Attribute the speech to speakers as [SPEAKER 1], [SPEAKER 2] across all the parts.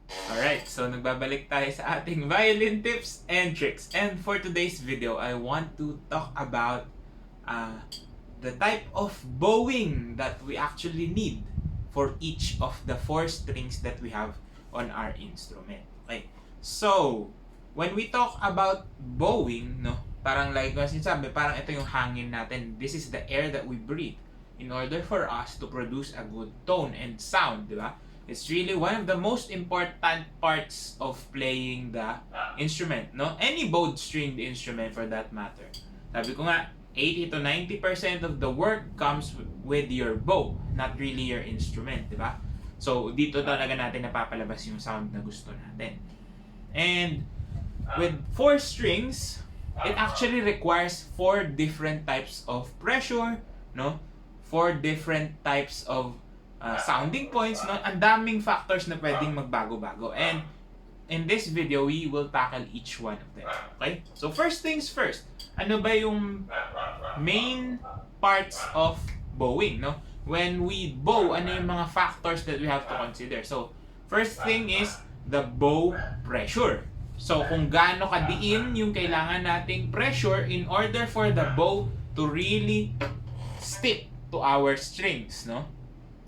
[SPEAKER 1] Alright, so nagbabalik tayo sa ating violin tips and tricks. And for today's video, I want to talk about uh, the type of bowing that we actually need for each of the 4 strings that we have on our instrument. Okay, so when we talk about bowing, no, parang like sinasabi, parang ito yung hangin natin. This is the air that we breathe in order for us to produce a good tone and sound, di ba? It's really one of the most important parts of playing the instrument, no? Any bowed stringed instrument for that matter. Sabi ko nga, 80 to 90% of the work comes with your bow, not really your instrument, di ba? So, dito talaga natin napapalabas yung sound na gusto natin. And with 4 strings, it actually requires 4 different types of pressure, no? 4 different types of sounding points, no? Ang daming factors na pwedeng magbago-bago. And in this video, we will tackle each one of them. Okay? So first things first, ano ba yung main parts of bowing, no? When we bow, ano yung mga factors that we have to consider? So first thing is the bow pressure. So kung gaano kadiin yung kailangan nating pressure in order for the bow to really stick to our strings, no?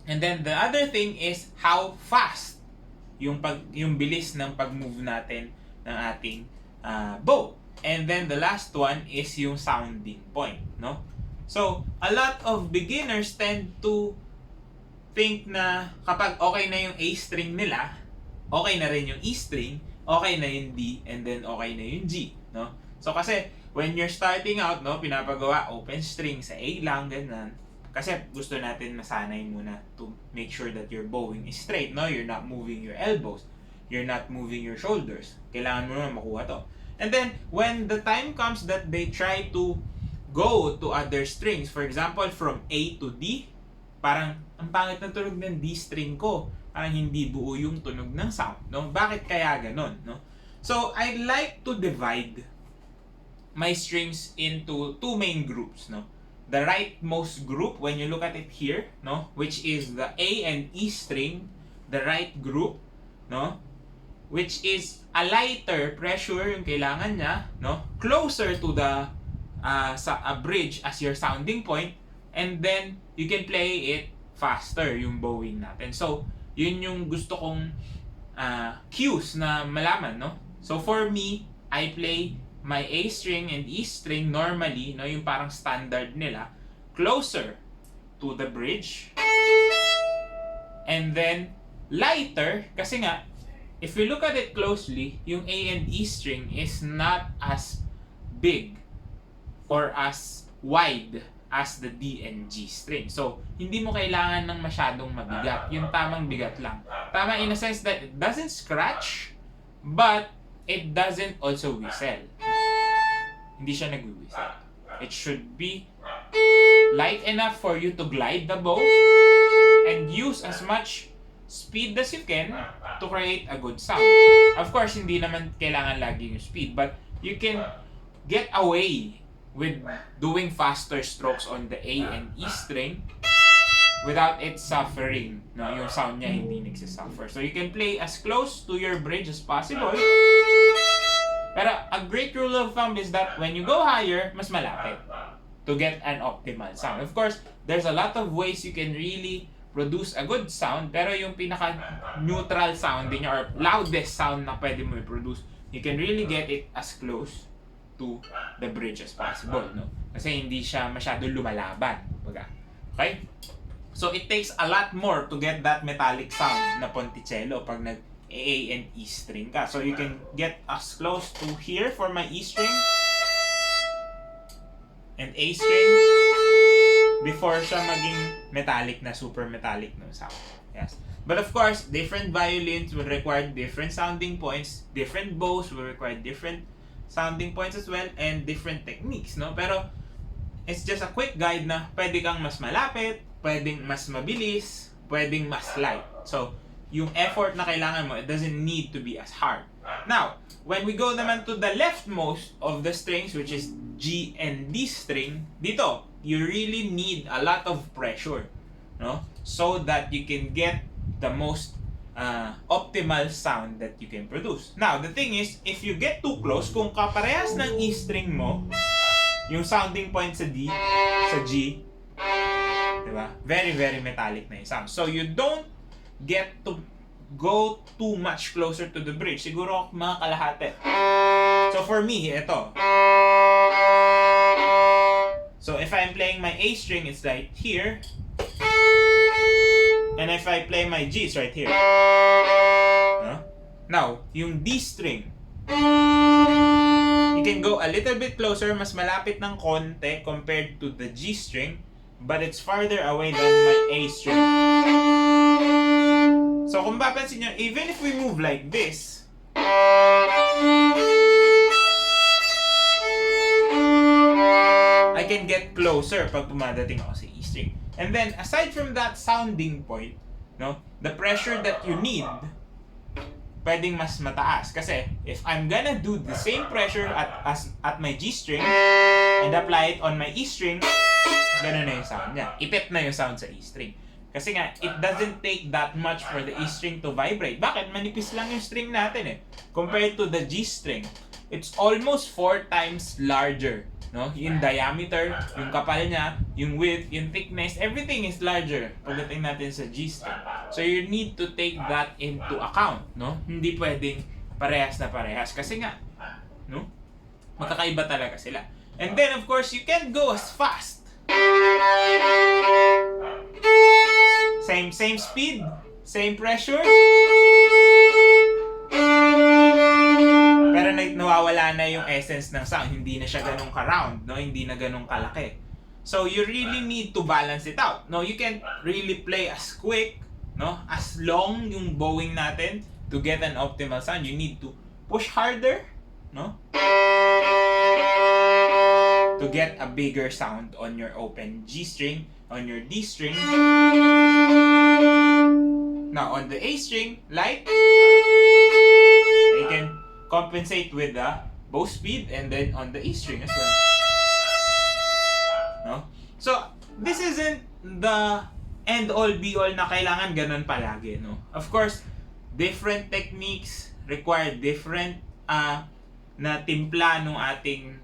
[SPEAKER 1] And then the other thing is how fast yung bilis ng pag-move natin ng ating bow. And then the last one is yung sounding point, no? So, a lot of beginners tend to think na kapag okay na yung A string nila, okay na rin yung E string, okay na yung D, and then okay na yung G, no? So kasi when you're starting out, no, pinapagawa open string sa A lang, ganun. Kasi gusto natin masanay muna to make sure that your bowing is straight, no? You're not moving your elbows. You're not moving your shoulders. Kailangan mo naman makuha to. And then, when the time comes that they try to go to other strings, for example, from A to D, parang, ang pangit ng tunog ng D string ko. Parang hindi buo yung tunog ng sound, no? Bakit kaya ganon, no? So, I like to divide my strings into 2 main groups, no? The rightmost group, when you look at it here, no, which is the A and E string, the right group, no, which is a lighter pressure yung kailangan niya, no, closer to the a bridge as your sounding point, and then you can play it faster yung bowing natin. So, yun yung gusto kong cues na malaman, no. So for me, I play my A string and E string normally, no, yung parang standard nila, closer to the bridge. And then lighter kasi nga if you look at it closely, yung A and E string is not as big or as wide as the D and G string. So, hindi mo kailangan ng masyadong mabigat. Yung tamang bigat lang. Tama in a sense that it doesn't scratch, but it doesn't also whistle. Hindi siya nagwi-whistle. It should be light enough for you to glide the bow and use as much speed as you can to create a good sound. Of course, hindi naman kailangan lagi yung speed, but you can get away with doing faster strokes on the A and E string without it suffering, no, yung sound niya hindi nagsisuffer. So you can play as close to your bridge as possible. Pero a great rule of thumb is that when you go higher, mas malapit to get an optimal sound. Of course, there's a lot of ways you can really produce a good sound, pero yung pinaka-neutral sound din or loudest sound na pwede mo i-produce, you can really get it as close to the bridge as possible, no? Kasi hindi siya masyado lumalaban, baga. Okay? So it takes a lot more to get that metallic sound na ponticello pag nag-A and E string ka. So you can get as close to here for my E string and A string before siya maging metallic na, super metallic no sound. Yes. But of course, different violins will require different sounding points, different bows will require different sounding points as well, and different techniques, no? Pero it's just a quick guide na pwede kang mas malapit, pwedeng mas mabilis, pwedeng mas light. So, yung effort na kailangan mo, it doesn't need to be as hard. Now, when we go naman to the leftmost of the strings, which is G and D string, dito, you really need a lot of pressure, no? So that you can get the most optimal sound that you can produce. Now, the thing is, if you get too close, kung kaparehas ng E string mo, yung sounding point sa D, sa G, diba? Very, very metallic na yung sound. So, you don't get to go too much closer to the bridge. Siguro mga kalahati. So, for me, ito. So, if I'm playing my A string, it's right here. And if I play my G, it's right here. Now, yung D string, you can go a little bit closer, mas malapit ng konti compared to the G string, but it's farther away than my A string. So kung mapapansin nyo, even if we move like this, I can get closer pag pumadating ako sa E string. And then, aside from that sounding point, no, the pressure that you need, pwedeng mas mataas. Kasi, if I'm gonna do the same pressure at my G string, and apply it on my E string, ganun na yung sound niya. Ipit na yung sound sa E string. Kasi nga, it doesn't take that much for the E string to vibrate. Bakit? Manipis lang yung string natin eh. Compared to the G string, it's almost 4 times larger. No? Yung diameter, yung kapal niya, yung width, yung thickness, everything is larger pagdating natin sa G string. So you need to take that into account, no? Hindi pwedeng parehas na parehas kasi nga, no? Magkakaiba talaga sila. And then of course, you can't go as fast. Same speed, same pressure. Pero nawawala na yung essence ng sound. Hindi na siya ganun ka-round, no? Hindi na ganun kalaki. So you really need to balance it out. No, you can't really play as quick, no? As long yung bowing natin to get an optimal sound. You need to push harder, no? To get a bigger sound on your open G string, on your D string. Now on the A string, light. You can compensate with the bow speed and then on the E string as well. No? So, this isn't the end all be all na kailangan ganun palagi, no? Of course, different techniques require different na timpla ng ating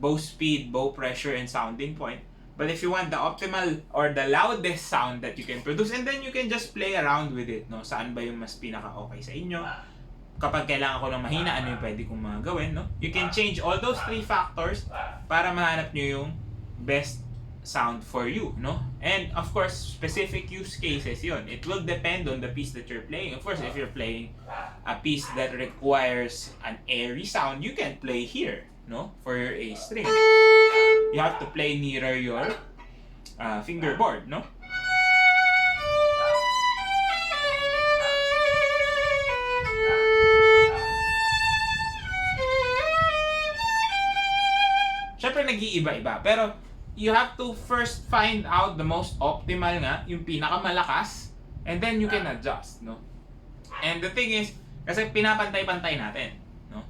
[SPEAKER 1] bow speed, bow pressure, and sounding point. But if you want the optimal or the loudest sound that you can produce, and then you can just play around with it, no? Saan ba yung mas pinaka-okay sa inyo? Kapag kailangan ko ng mahina, ano yung pwede kong mga gawin, no? You can change all those 3 factors para mahanap nyo yung best sound for you, no? And of course, specific use cases yun. It will depend on the piece that you're playing. Of course, if you're playing a piece that requires an airy sound, you can play here, no? For your A string. You have to play nearer your fingerboard, no? Siyempre nag-iiba-iba, pero you have to first find out the most optimal nga, yung pinakamalakas, and then you can adjust, no? And the thing is, kasi pinapantay-pantay natin, no?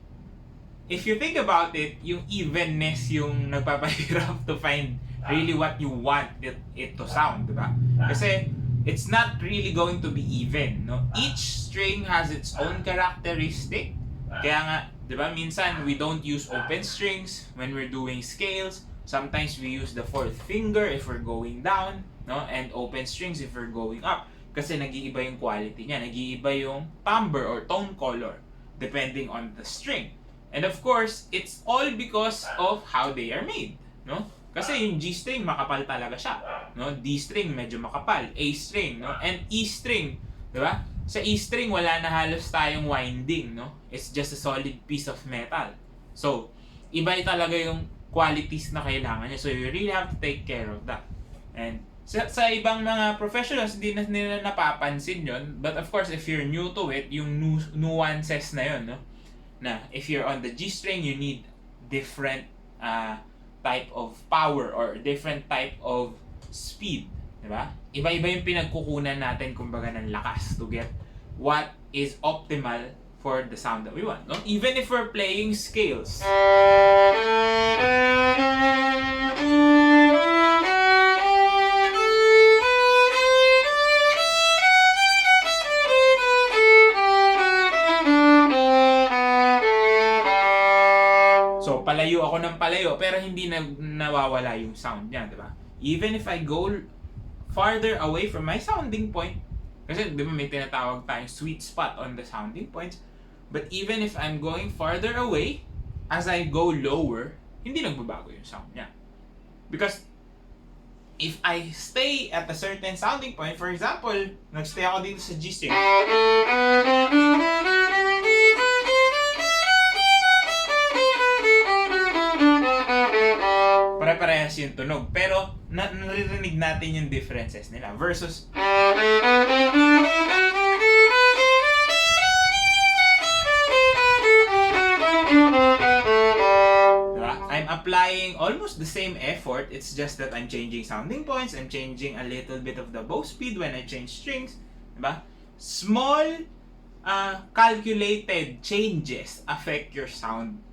[SPEAKER 1] If you think about it, yung evenness yung nagpapahirap to find really what you want it to sound, diba? Kasi it's not really going to be even, no? Each string has its own characteristic, kaya nga, diba, minsan we don't use open strings when we're doing scales. Sometimes we use the 4th finger if we're going down, no? And open strings if we're going up. Kasi nag-iiba yung quality niya, nag-iiba yung timbre or tone color depending on the string. And of course, it's all because of how they are made, no? Kasi yung G string makapal talaga siya, no? D string medyo makapal, A string, no? And E string, diba? Sa E string, wala na halos tayong winding, no? It's just a solid piece of metal. So, iba talaga yung qualities na kailangan niya. So, you really have to take care of that. And sa ibang mga professionals, hindi na nila napapansin yon. But of course, if you're new to it, yung nuances na yon, no? Na if you're on the G string, you need different type of power or different type of speed. Diba? Iba-iba yung pinagkukunan natin kumbaga ng lakas to get what is optimal for the sound that we want. No? Even if we're playing scales. palayo ako ng palayo, pero hindi na nawawala yung sound niya, di ba? Even if I go farther away from my sounding point, kasi di ba may tinatawag tayong sweet spot on the sounding points, but even if I'm going farther away, as I go lower, hindi nagbabago yung sound niya. Because if I stay at a certain sounding point, for example, nagstay ako dito sa G string, pare-parehas yung tunog, pero naririnig natin yung differences nila versus I'm applying almost the same effort. It's just that I'm changing sounding points. I'm changing a little bit of the bow speed when I change strings. Diba? Small, calculated changes affect your sound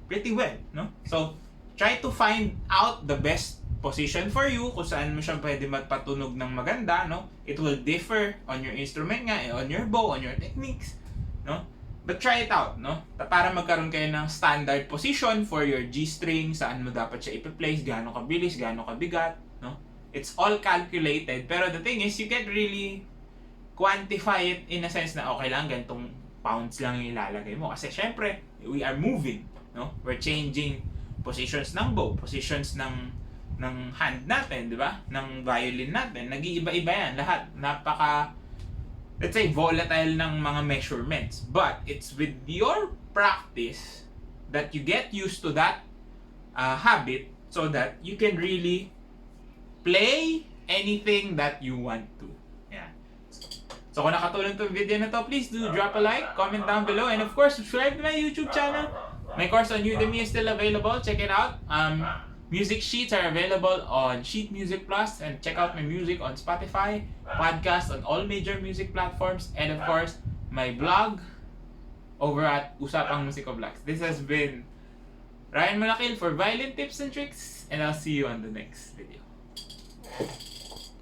[SPEAKER 1] pretty well, no? So, try to find out the best position for you kung saan mo siya pwede magpatunog ng maganda, no? It will differ on your instrument nga, on your bow, on your techniques, no? But try it out, no? Para magkaroon kayo ng standard position for your G string, saan mo dapat siya ipi-place, gaano kabilis, gaano kabigat, no? It's all calculated, pero the thing is, you can't really quantify it in a sense na okay lang, ganitong pounds lang yung ilalagay mo. Kasi syempre, we are moving, no? We're changing positions ng bow, positions ng hand natin, di ba? Ng violin natin, nag-iiba-iba yan. Lahat, let's say, volatile ng mga measurements. But it's with your practice that you get used to that habit so that you can really play anything that you want to. Yeah. So kung nakatulong itong video na to, please do drop a like, comment down below, and of course, subscribe to my YouTube channel. My course on Udemy is still available. Check it out. Music sheets are available on Sheet Music Plus, and check out my music on Spotify, podcast on all major music platforms, and of course, my blog over at Usapang Musiko Vlogs. This has been Ryan Monakil for Violin Tips and Tricks, and I'll see you on the next video.